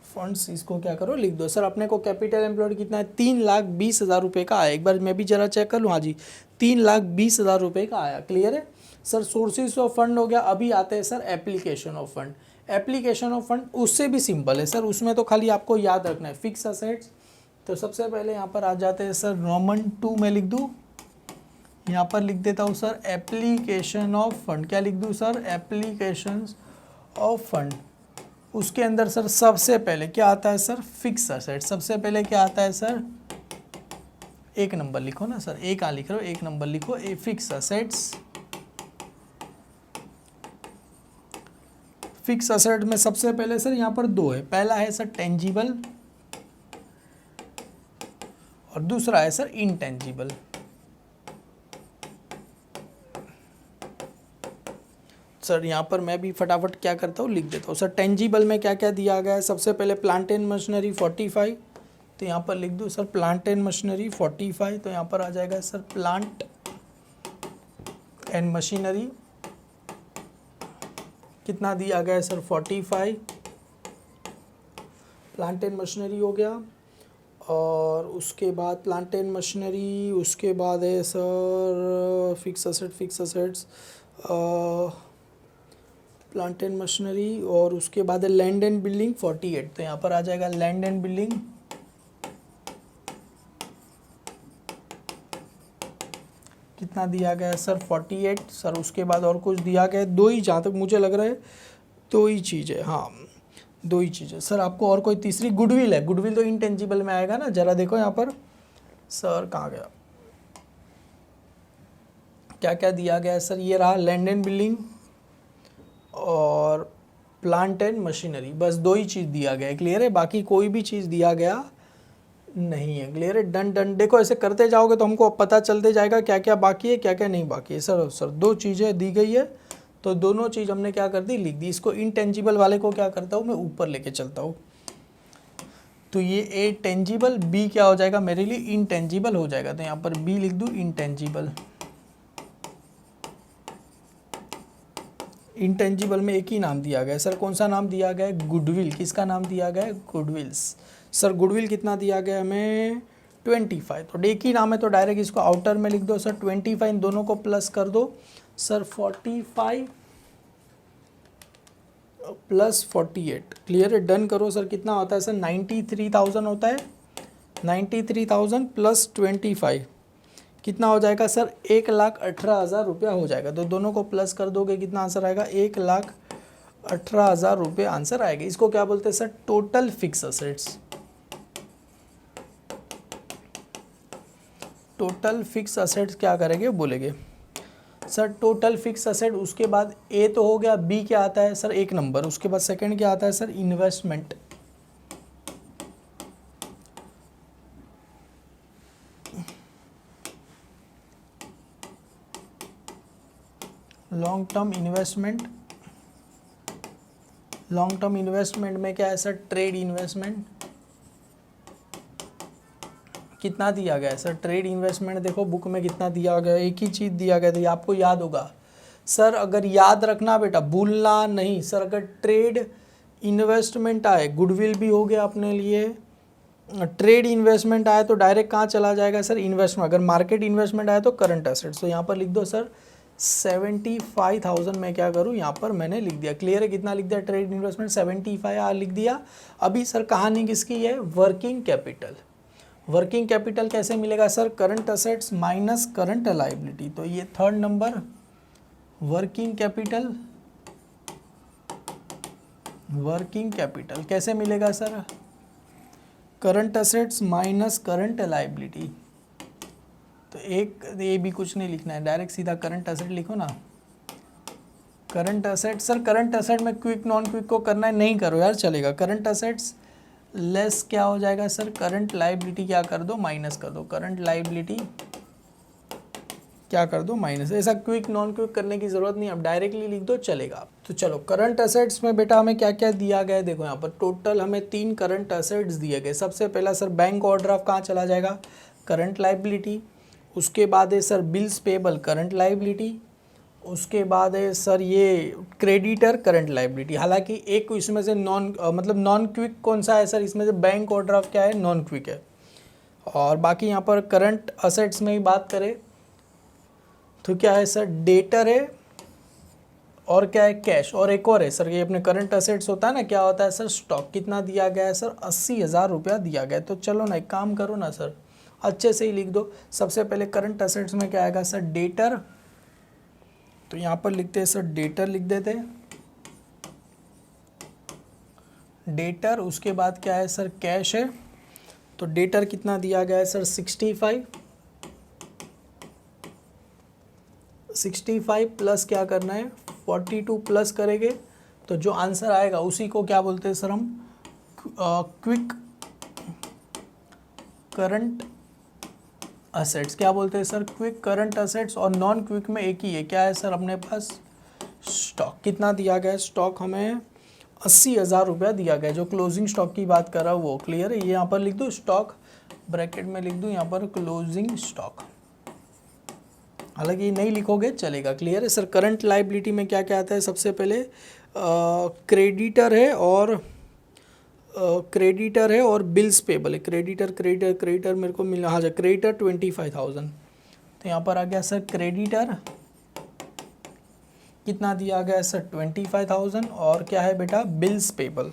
फंड्स, इसको क्या करो, लिख दो। सर अपने को कैपिटल एम्प्लॉयड कितना है, 3,20,000 रुपये का आया। एक बार मैं भी जरा चेक कर लूँ, हाँ जी 3,20,000 रुपये का आया। क्लियर है सर, सोर्सेज ऑफ फंड हो गया। अभी आते हैं sir application of fund. Application of fund उससे भी सिंपल है सर, उसमें तो खाली आपको याद रखना है फिक्स असेट्स। तो सबसे पहले यहाँ पर आ जाते हैं सर, रोमन 2 में लिख दूँ, यहाँ पर लिख देता हूँ सर एप्लीकेशन ऑफ फंड। क्या लिख दूँ सर, एप्लीकेशन ऑफ फंड। उसके अंदर सर सबसे पहले क्या आता है सर, फिक्स असेट। सबसे पहले क्या आता है सर, एक नंबर लिखो ना सर, एक आ लिख रहे हो, एक नंबर लिखो, a fix assets. Fix asset में सबसे पहले सर यहाँ पर दो है, पहला है सर टेंजिबल और दूसरा है सर इनटेंजिबल। सर यहाँ पर मैं भी फटाफट क्या करता हूँ, लिख देता हूँ। सर टेंजिबल में क्या क्या दिया गया है, सबसे पहले प्लांट एंड मशीनरी 45, तो यहाँ पर लिख दो सर प्लांट एंड मशीनरी 45। तो यहाँ पर आ जाएगा सर प्लांट एंड मशीनरी कितना दिया गया है सर, 45 प्लांट एंड मशीनरी हो गया। और उसके बाद प्लांट एंड मशीनरी, उसके बाद है sir fix assets plant and machinery, और उसके बाद है लैंड एंड बिल्डिंग 48। तो यहाँ पर आ जाएगा लैंड एंड बिल्डिंग कितना दिया गया है सर, 48। सर उसके बाद और कुछ दिया गया है, दो ही, जहाँ तक मुझे लग रहा है दो ही चीज़ है, हाँ दो ही चीज़ है। सर आपको और कोई तीसरी, गुडविल है, गुडविल तो इनटेंजिबल में आएगा ना, जरा देखो यहाँ पर सर कहाँ गया, क्या क्या दिया गया है सर, ये रहा लैंड एंड बिल्डिंग और प्लांट एंड मशीनरी, बस दो ही चीज़ दिया गया है। क्लियर है, बाकी कोई भी चीज़ दिया गया नहीं है। क्लियर है, डन डन। देखो ऐसे करते जाओगे तो हमको पता चलते जाएगा क्या क्या बाकी है, क्या क्या नहीं बाकी है। सर दो चीज़ें दी गई है तो दोनों चीज़ हमने क्या कर दी, लिख दी। इसको इनटेंजिबल वाले को क्या करता हूँ मैं, ऊपर लेके चलता हूँ। तो ये ए टेंजिबल, बी क्या हो जाएगा मेरे लिए, इनटेंजिबल हो जाएगा। तो यहाँ पर बी लिख दूँ, इनटेंजिबल। इनटेंजिबल में एक ही नाम दिया गया है सर, कौन सा नाम दिया गया है, गुडविल। किसका नाम दिया गया है, गुडविल्स। सर गुडविल कितना दिया गया हमें, 25, तो एक ही नाम है तो डायरेक्ट इसको आउटर में लिख दो सर। 25 इन दोनों को प्लस कर दो सर, 45 प्लस 48, क्लियर है, डन करो सर। कितना होता है सर, 93,000 होता है। 93,000 प्लस 25 कितना हो जाएगा सर, 1,18,000 रुपया हो जाएगा। तो दोनों को प्लस कर दोगे कितना आंसर आएगा, 1,18,000 रुपये आंसर आएगा। इसको क्या बोलते हैं sir, total fix assets. Total fix assets क्या करेंगे बोलेंगे सर, टोटल फिक्स असेट। उसके बाद ए तो हो गया, बी क्या आता है सर, एक नंबर। उसके बाद सेकंड क्या आता है sir, investment. Long term investment. Long term investment में क्या है सर, ट्रेड इन्वेस्टमेंट। कितना दिया गया है सर, ट्रेड इन्वेस्टमेंट देखो बुक में कितना दिया गया है, एक ही चीज़ दिया गया था, ये आपको याद होगा सर। अगर याद रखना बेटा, भूलना नहीं सर। अगर ट्रेड इन्वेस्टमेंट आए, गुडविल भी हो गया अपने लिए, ट्रेड इन्वेस्टमेंट आए तो डायरेक्ट कहाँ चला जाएगा सर, इन्वेस्टमेंट। अगर मार्केट इन्वेस्टमेंट आए तो करंट एसेट्स। तो यहाँ पर लिख दो सर 75,000 मैं क्या करूँ, यहाँ पर मैंने लिख दिया। क्लियर है, कितना लिख दिया, ट्रेड इन्वेस्टमेंट 75 लिख दिया। अभी सर कहानी किसकी है, वर्किंग कैपिटल। वर्किंग कैपिटल कैसे मिलेगा sir, current assets minus current liability. तो ये third number working capital. Working capital कैसे मिलेगा sir, current assets minus current liability. तो एक ये भी कुछ नहीं लिखना है, डायरेक्ट सीधा करंट असेट लिखो ना। Current asset sir, current asset में क्विक नॉन क्विक को करना है, नहीं करो यार चलेगा। करंट असेट्स लेस क्या हो जाएगा सर, करंट लायबिलिटी क्या कर दो, माइनस कर दो। करंट लायबिलिटी क्या कर दो, माइनस। ऐसा क्विक नॉन क्विक करने की जरूरत नहीं, अब डायरेक्टली लिख दो चलेगा। तो चलो करंट असेट्स में बेटा हमें क्या क्या दिया गया है, देखो यहाँ पर टोटल हमें 3 करंट असेट्स दिए गए। सबसे पहला सर बैंक ओवरड्राफ्ट कहाँ चला जाएगा, करंट लायबिलिटी। उसके बाद है sir bills payable, current liability. उसके बाद है सर ये क्रेडिटर, करंट लायबिलिटी। हालांकि एक इसमें से मतलब नॉन क्विक कौन सा है सर, इसमें से बैंक ओवरड्राफ्ट क्या है, नॉन क्विक है। और बाकी यहाँ पर करंट असेट्स में ही बात करें तो क्या है सर, डेटर है और क्या है, कैश। और एक और है सर, ये अपने करंट असेट्स होता है ना, क्या होता है सर, स्टॉक। कितना दिया गया है सर, 80,000 रुपया दिया गया है। तो चलो ना एक काम करो ना सर, अच्छे से ही लिख दो। सबसे पहले करंट असेट्स में क्या आएगा सर, डेटर। तो यहाँ पर लिखते हैं सर, डेटर लिख देते हैं, डेटर। उसके बाद क्या है सर, कैश है। तो डेटर कितना दिया गया है सर, 65 प्लस क्या करना है, 42 प्लस करेंगे तो जो आंसर आएगा उसी को क्या बोलते हैं सर हम, क्विक करंट असेट्स। क्या बोलते हैं सर, क्विक करंट असेट्स। और नॉन क्विक में एक ही है, क्या है सर अपने पास, स्टॉक। कितना दिया गया है, स्टॉक हमें 80,000 रुपया दिया गया है। जो क्लोजिंग स्टॉक की बात कर रहा हूँ वो क्लियर है। ये यहाँ पर लिख दो स्टॉक, ब्रैकेट में लिख दूँ यहाँ पर क्लोजिंग स्टॉक। हालांकि नहीं लिखोगे चलेगा, क्लियर है सर। करंट लायबिलिटी में क्या क्या आता है, सबसे पहले क्रेडिटर है और क्रेडिटर है और बिल्स पेबल है। क्रेडिटर मेरे को मिला, हाँ क्रेडिटर 25,000। तो यहाँ पर आ गया सर क्रेडिटर, कितना दिया गया सर, 25,000। और क्या है बेटा, बिल्स पेबल।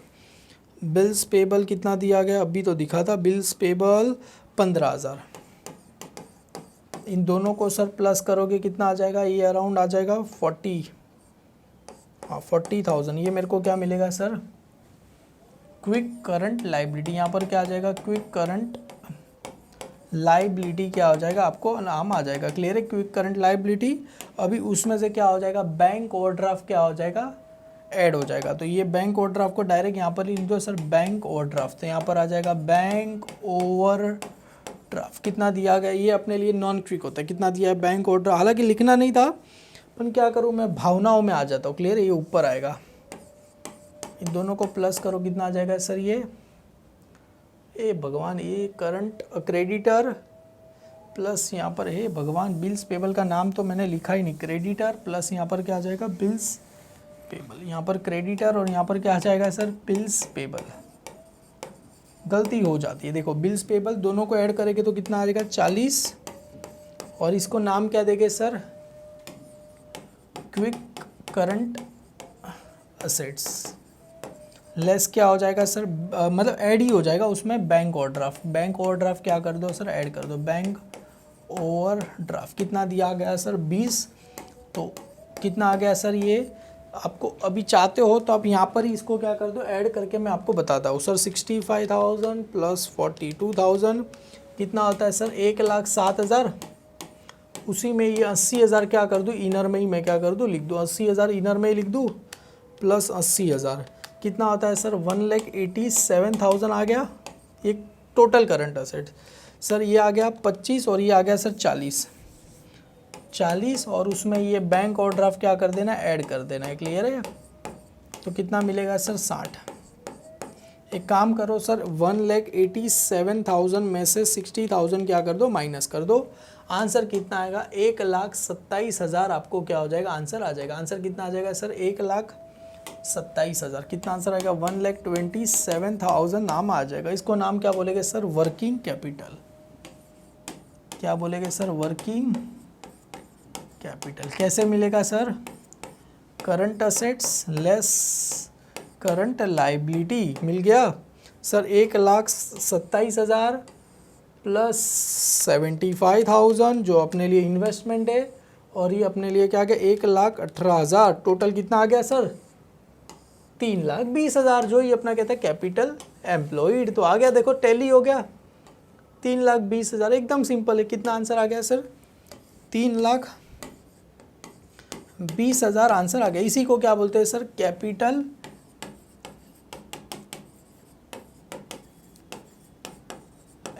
बिल्स पेबल कितना दिया गया, अभी तो दिखा था, बिल्स पेबल 15,000। इन दोनों को सर प्लस करोगे कितना आ जाएगा, ये अराउंड आ जाएगा 40,000। ये मेरे को क्या मिलेगा सर, क्विक करंट लायबिलिटी। यहाँ पर क्या आ जाएगा, क्विक करंट लायबिलिटी क्या हो जाएगा, आपको नाम आ जाएगा। क्लियर है, क्विक करंट लायबिलिटी। अभी उसमें से क्या हो जाएगा, बैंक ओवरड्राफ्ट क्या हो जाएगा, ऐड हो जाएगा। तो ये बैंक ओवरड्राफ्ट को डायरेक्ट यहाँ पर लिख दो सर, बैंक ओवरड्राफ्ट। तो यहाँ पर आ जाएगा बैंक ओवरड्राफ्ट। कितना दिया गया, ये अपने लिए नॉन क्विक होता है। कितना दिया है बैंक ओवरड्राफ्ट, हालांकि लिखना नहीं था पर क्या करूँ मैं, भावनाओं में आ जाता हूँ। क्लियर है, ये ऊपर आएगा। इन दोनों को प्लस करो कितना आ जाएगा सर, ये भगवान, ये करंट क्रेडिटर प्लस यहाँ पर है भगवान बिल्स पेबल का नाम तो मैंने लिखा ही नहीं, क्रेडिटर प्लस यहाँ पर क्या आ जाएगा, बिल्स पेबल। यहाँ पर क्रेडिटर और यहाँ पर क्या आ जाएगा सर, बिल्स पेबल। गलती हो जाती है। देखो बिल्स पेबल दोनों को ऐड करेंगे तो कितना आ जाएगा 40, और इसको नाम क्या देंगे sir, quick current assets. Less क्या हो जाएगा सर, मतलब ऐड ही हो जाएगा उसमें बैंक ओवरड्राफ्ट। बैंक ओवरड्राफ्ट क्या कर दो सर, ऐड कर दो बैंक ओवरड्राफ्ट। कितना दिया गया सर 20, तो कितना आ गया सर, ये आपको अभी चाहते हो तो आप यहाँ पर ही इसको क्या कर दो, ऐड करके मैं आपको बताता हूँ सर। 65,000 प्लस 42,000 कितना होता है सर, 1,07,000। उसी में ये 80,000 क्या कर दूँ, इनर में ही मैं क्या कर दूँ, लिख दूँ 80,000 इनर में ही लिख दूँ, प्लस 80,000 कितना होता है सर, 1,87,000 आ गया। ये टोटल करंट असेट सर, ये आ गया 25 और ये आ गया सर 40 और उसमें ये बैंक ओवरड्राफ्ट क्या कर देना, ऐड कर देना है। क्लियर है? तो कितना मिलेगा सर 60। एक काम करो सर, 1,87,000 में से 60,000 क्या कर दो, माइनस कर दो। आंसर कितना आएगा, 1,27,000 आपको क्या हो जाएगा, आंसर आ जाएगा। आंसर कितना आ जाएगा सर, 1,27,000। कितना आंसर आएगा, 1,27,000 नाम आ जाएगा। इसको नाम क्या बोलेंगे सर, वर्किंग कैपिटल। क्या बोलेंगे सर, वर्किंग कैपिटल। कैसे मिलेगा sir, current assets less current liability मिल गया सर। 1,27,000 प्लस 75,000 जो अपने लिए इन्वेस्टमेंट है, और ये अपने लिए क्या आ गया, 1,18,000। टोटल कितना आ गया सर, 3,20,000, जो ये अपना कहता है कैपिटल एम्प्लॉयड। तो आ गया, देखो टैली हो गया, 3,20,000 एकदम सिंपल है। कितना आंसर आ गया सर, 3,20,000 आंसर आ गया। इसी को क्या बोलते हैं सर, कैपिटल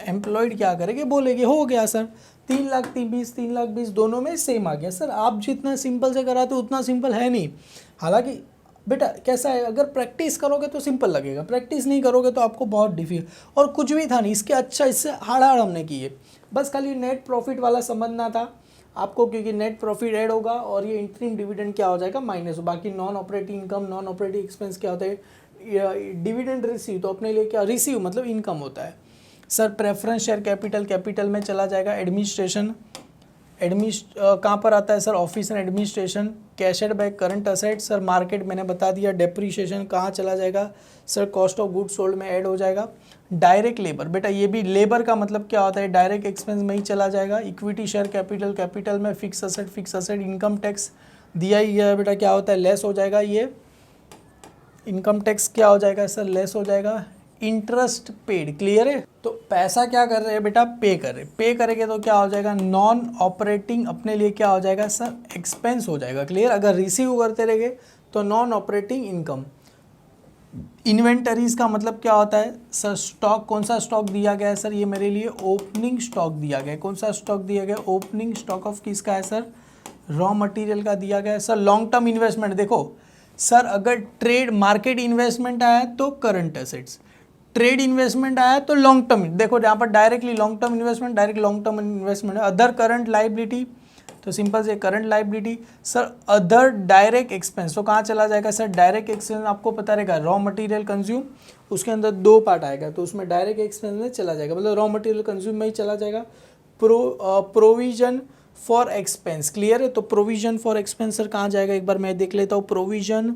एम्प्लॉयड। क्या करेंगे, बोलेंगे, हो गया सर। 3,20,000 दोनों में सेम आ गया सर। आप जितना सिंपल से कराते हो उतना सिंपल है नहीं। हालांकि बेटा कैसा है, अगर प्रैक्टिस करोगे तो सिंपल लगेगा, प्रैक्टिस नहीं करोगे तो आपको बहुत डिफिकल्ट। और कुछ भी था नहीं इसके, अच्छा इससे हार्ड हमने किए। बस खाली नेट प्रॉफिट वाला समझना था आपको, क्योंकि नेट प्रॉफिट ऐड होगा और ये इंटरिम डिविडेंड क्या हो जाएगा, माइनस। बाकी non operating income, non operating expense क्या होता है, डिविडेंड रिसीव, तो अपने लिए क्या, रिसीव मतलब इनकम होता है sir. Preference share capital, capital में चला जाएगा। एडमिनिस्ट्रेशन, कहाँ पर आता है sir, office and administration. Cash add back current asset sir, market मैंने बता दिया। डेप्रीशिएशन कहाँ चला जाएगा sir, cost of goods sold में ऐड हो जाएगा। डायरेक्ट लेबर, बेटा ये भी लेबर का मतलब क्या होता है, डायरेक्ट एक्सपेंस में ही चला जाएगा। इक्विटी शेयर कैपिटल, कैपिटल में फिक्स असेट। इनकम टैक्स दिया ही है बेटा, क्या होता है, लेस हो जाएगा। ये इनकम टैक्स क्या हो जाएगा सर, लेस हो जाएगा। इंटरेस्ट पेड, क्लियर है? तो पैसा क्या कर रहे हैं बेटा, पे कर रहे। पे करेंगे तो क्या हो जाएगा, नॉन ऑपरेटिंग अपने लिए क्या हो जाएगा सर, एक्सपेंस हो जाएगा। क्लियर? अगर रिसीव करते रहेंगे तो नॉन ऑपरेटिंग इनकम। इन्वेंटरीज का मतलब क्या होता है सर, स्टॉक। कौन सा स्टॉक दिया गया है सर, ये मेरे लिए ओपनिंग स्टॉक दिया गया है। कौन सा स्टॉक दिया गया, ओपनिंग स्टॉक ऑफ किसका है सर, रॉ मटेरियल का दिया गया है सर। लॉन्ग टर्म इन्वेस्टमेंट, देखो सर अगर ट्रेड मार्केट इन्वेस्टमेंट आया तो करंट एसेट्स, ट्रेड इन्वेस्टमेंट आया तो लॉन्ग टर्म। देखो यहाँ पर directly long term investment, direct long term investment है। अदर करंट लाइबिलिटी, तो सिंपल से current liability sir. Other direct expense, तो कहाँ चला जाएगा सर, डायरेक्ट एक्सपेंस आपको पता रहेगा, रॉ मटेरियल कंज्यूम, उसके अंदर दो पार्ट आएगा तो उसमें डायरेक्ट एक्सपेंस में चला जाएगा, मतलब रॉ मटेरियल कंज्यूम में ही चला जाएगा। प्रोविजन फॉर एक्सपेंस, क्लियर है? तो प्रोविजन फॉर एक्सपेंस सर कहाँ जाएगा, एक बार मैं देख लेता हूँ। प्रोविजन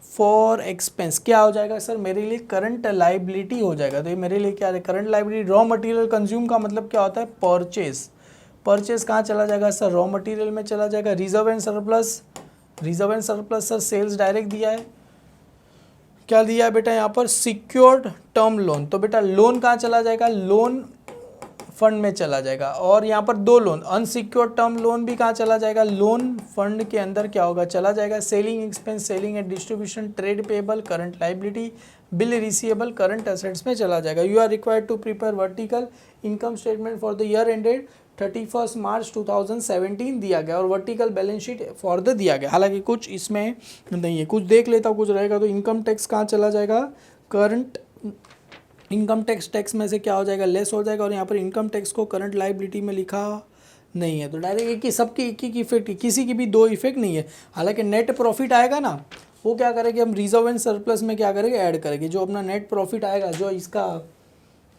फॉर एक्सपेंस क्या हो जाएगा सर, मेरे लिए करंट लाइबिलिटी हो जाएगा। तो ये मेरे लिए क्या है, current liability. Raw material consume का मतलब क्या होता है, परचेज। परचेज कहाँ चला जाएगा सर, रॉ मटेरियल में चला जाएगा। Reserve and surplus, reserve and surplus sir sales direct दिया है। क्या दिया है बेटा यहाँ पर, सिक्योर्ड टर्म लोन, तो बेटा लोन कहाँ चला जाएगा, लोन फंड में चला जाएगा। और यहाँ पर दो लोन, अनसिक्योर्ड टर्म लोन भी कहाँ चला जाएगा, लोन फंड के अंदर क्या होगा, चला जाएगा। Selling expense, selling and distribution, trade payable, current liability, bill receivable, current assets में चला जाएगा। You are required to prepare vertical income statement for the year ended 31 March 2017 दिया गया, और vertical balance sheet for the दिया गया। हालांकि कुछ इसमें नहीं है, कुछ देख लेता हूँ, कुछ रहेगा। तो इनकम टैक्स कहाँ चला जाएगा, करंट इनकम टैक्स में से क्या हो जाएगा, लेस हो जाएगा। और यहाँ पर इनकम टैक्स को करंट लाइबिलिटी में लिखा नहीं है, तो डायरेक्ट एक ही, सबकी एक ही इफेक्ट, किसी की भी दो इफेक्ट नहीं है। हालांकि नेट प्रॉफिट आएगा ना, वो क्या करेंगे हम, रिजर्व एंड सरप्लस में क्या करेंगे, ऐड करेंगे। जो अपना नेट प्रॉफिट आएगा, जो इसका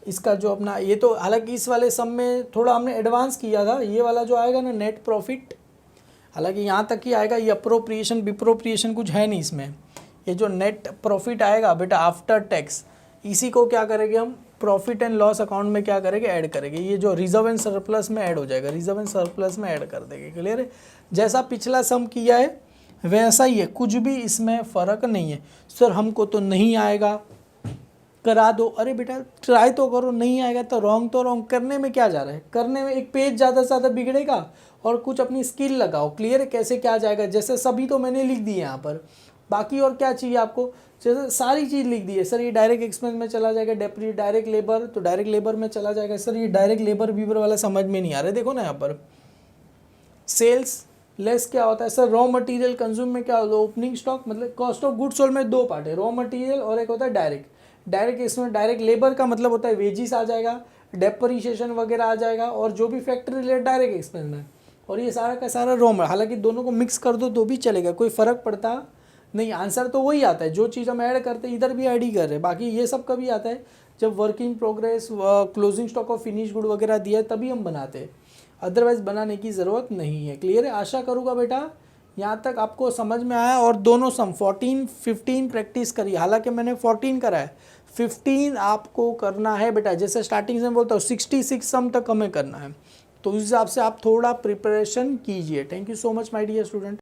इसका जो अपना ये तो हालांकि इस वाले सम में थोड़ा हमने एडवांस किया था, ये वाला जो आएगा ना नेट प्रॉफिट, हालांकि यहाँ तक ही आएगा, ये अप्रोप्रिएशन विप्रोप्रिएशन कुछ है नहीं इसमें। ये जो नेट प्रॉफिट आएगा बेटा आफ्टर टैक्स, इसी को क्या करेंगे हम प्रॉफिट एंड लॉस अकाउंट में क्या करेंगे ऐड करेंगे, ये जो रिजर्व एंड सरप्लस में ऐड हो जाएगा, रिजर्व एंड सरप्लस में ऐड कर देंगे। क्लियर है, जैसा पिछला सम किया है वैसा ही है, कुछ भी इसमें फ़र्क नहीं है। सर हमको तो नहीं आएगा, करा दो, अरे बेटा ट्राई तो करो, नहीं आएगा तो रॉन्ग करने में क्या जा रहा है, करने में एक पेज ज़्यादा से ज़्यादा बिगड़ेगा, और कुछ अपनी स्किल लगाओ। क्लियर है कैसे क्या जाएगा, जैसे सभी तो मैंने लिख दिए यहाँ पर, बाकी और क्या चाहिए आपको, जैसे सारी चीज़ लिख दी है। सर ये डायरेक्ट एक्सपेंस में चला जाएगा, डायरेक्ट लेबर तो डायरेक्ट लेबर में चला जाएगा। सर ये डायरेक्ट लेबर वीबर वाला समझ में नहीं आ रहा है, देखो ना यहाँ पर सेल्स लेस क्या होता है सर, रॉ मटेरियल कंज्यूम में क्या होता है, ओपनिंग स्टॉक, मतलब कॉस्ट ऑफ गुड्स सोल्ड में दो पार्ट है, रॉ मटेरियल और एक होता है डायरेक्ट इसमें डायरेक्ट लेबर का मतलब होता है वेजिस आ जाएगा, डेप्रिसिएशन वगैरह आ जाएगा, और जो भी फैक्ट्री रिलेटेड डायरेक्ट एक्सपेंस में, और ये सारा का सारा रॉ में। हालांकि दोनों को मिक्स कर दो तो भी चलेगा, कोई फ़र्क पड़ता नहीं, आंसर तो वही आता है, जो चीज़ हम ऐड करते हैं इधर भी ऐड ही कर रहे हैं। बाकी ये सब कभी आता है जब work in progress, closing stock of finish good वगैरह दिया है तभी हम बनाते हैं, अदरवाइज बनाने की ज़रूरत नहीं है। क्लियर है, आशा करूँगा बेटा यहाँ तक आपको समझ में आया। और दोनों सम 14 15 प्रैक्टिस करिए, हालांकि मैंने 14 करा है, 15 आपको करना है बेटा। जैसे स्टार्टिंग से मैं बोलता हूँ 66 सम तक हमें करना है, तो उस हिसाब से आप थोड़ा प्रिपरेशन कीजिए। Thank you so much my dear student.